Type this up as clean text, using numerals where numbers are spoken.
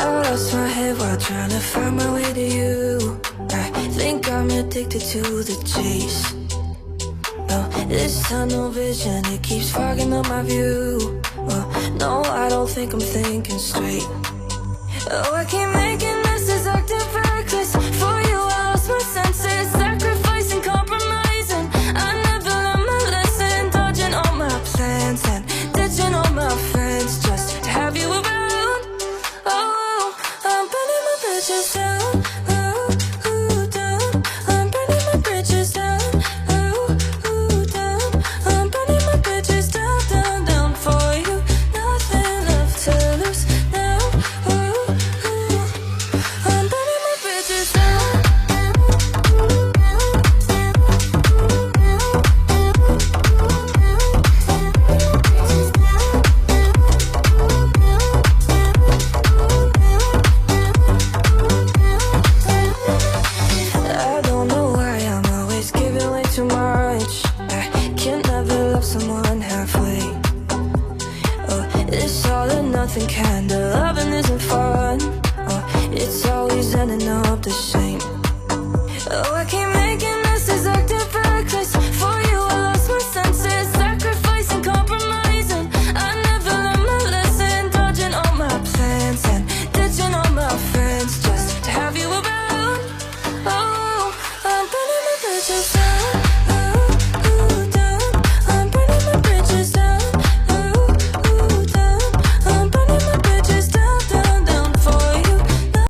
I lost my head while trying to find my way to you. I think I'm addicted to the chase. No, this tunnel vision, it keeps fogging up my view. No, I don't think I'm thinking straight. Oh, I keep making messes, acting reckless. For you, I lost my senses, sacrificing, compromising. I never learned my lesson, dodging all my plans and ditching all my friends just to have you around. Oh, I'm burning my bridges down. Ooh, ooh, down. I'm burning my bridges down. Ooh, ooh, down. I'm burning my bridges down, down, down for you. Nothing left to lose now. Ooh, ooh. I'm burning my bridges down. I don't know why I'm always giving way too much. I can never love someone halfway. Oh, it's all or nothing kind of loving isn't fun. Oh, it's always ending up the same. Oh, I can't